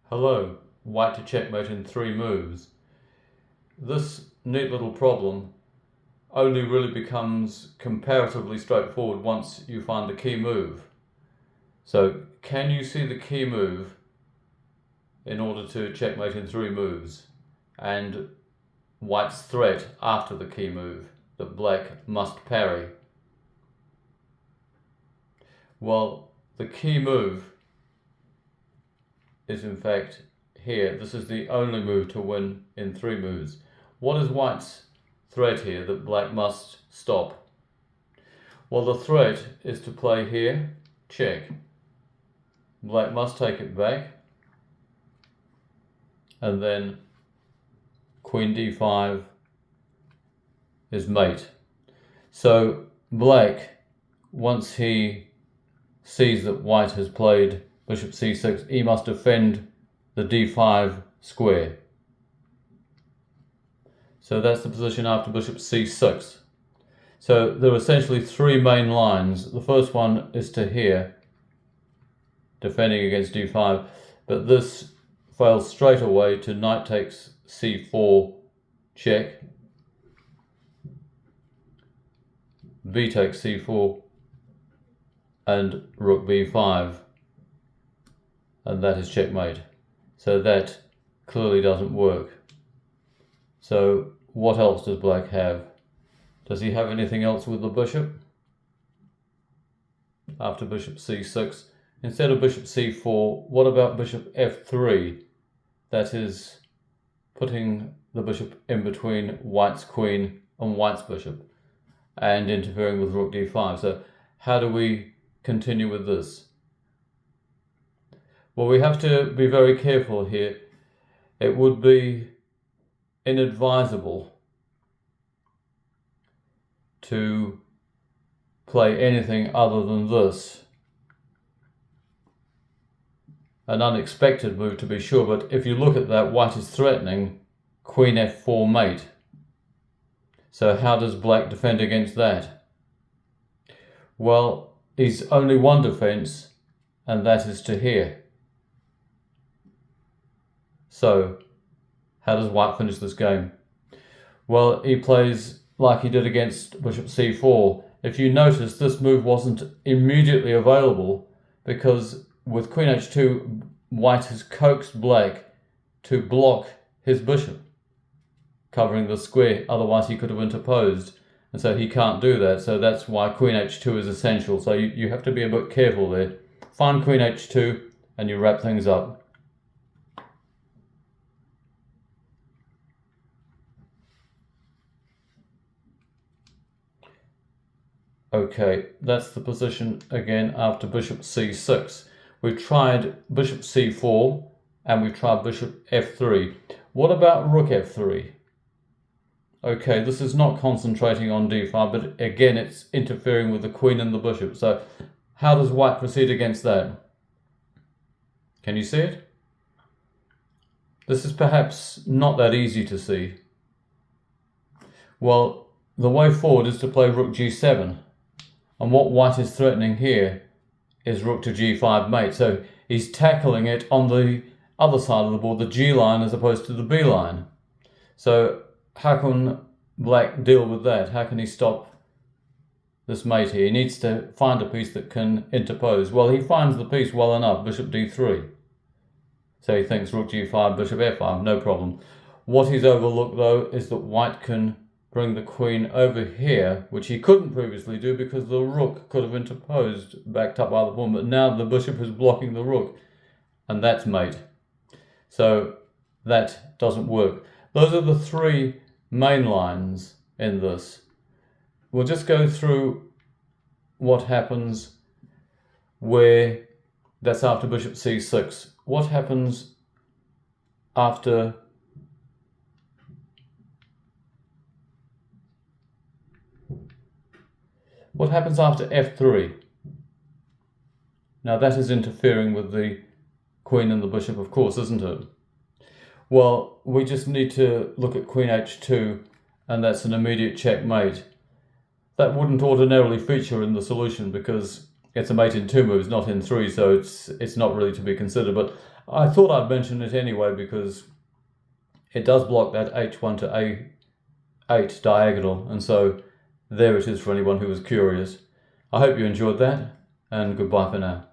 Hello, white to checkmate in 3 moves. This neat little problem only really becomes comparatively straightforward once you find the key move. So can you see the key move in order to checkmate in 3 moves, and white's threat after the key move that black must parry? Well, the key move is in fact here. This is the only move to win in 3 moves. What is white's threat here that black must stop? Well, the threat is to play here, check. Black must take it back, and then queen d5 is mate. So black, once he sees that white has played bishop c6, he must defend the d5 square. So that's the position after bishop c6. So there are essentially 3 main lines. The first one is to here, defending against d5, but this fails straight away to knight takes c4, check, b takes c4, and rook b5, and that is checkmate. So that clearly doesn't work. So what else does black have? Does he have anything else with the bishop? After bishop c6, instead of bishop c4, what about bishop f3? That is putting the bishop in between white's queen and white's bishop and interfering with rook d5. So how do we continue with this? Well, we have to be very careful here. It would be inadvisable to play anything other than this. An unexpected move, to be sure, but if you look at that, white is threatening queen f4 mate. So how does black defend against that? Well, he's only one defense, and that is to here. So how does white finish this game? Well, he plays like he did against bishop c4. If you notice, this move wasn't immediately available because with queen h2, white has coaxed black to block his bishop, covering the square. Otherwise he could have interposed, and so he can't do that. So that's why queen h2 is essential. So you have to be a bit careful there. Find queen h2 and you wrap things up. Okay, that's the position again after bishop c6. We've tried bishop c4 and we've tried bishop f3. What about rook f3? Okay, this is not concentrating on d5, but again it's interfering with the queen and the bishop. So how does white proceed against that? Can you see it? This is perhaps not that easy to see. Well, the way forward is to play rook g7. And what white is threatening here is rook to g5 mate. So he's tackling it on the other side of the board, the g line as opposed to the b line. So how can black deal with that? How can he stop this mate here? He needs to find a piece that can interpose. Well, he finds the piece well enough, bishop d3. So he thinks rook g5, bishop f5, no problem. What he's overlooked though is that white can bring the queen over here, which he couldn't previously do because the rook could have interposed, backed up by the pawn, but now the bishop is blocking the rook, and that's mate. So that doesn't work. Those are the 3 main lines in this. We'll just go through what happens where that's after bishop c6. What happens after f3? Now that is interfering with the queen and the bishop, of course, isn't it? Well, we just need to look at queen h2, and that's an immediate checkmate. That wouldn't ordinarily feature in the solution because it's a mate in 2 moves, not in 3, so it's not really to be considered. But I thought I'd mention it anyway because it does block that h1 to a8 diagonal, and so there it is for anyone who was curious. I hope you enjoyed that, and goodbye for now.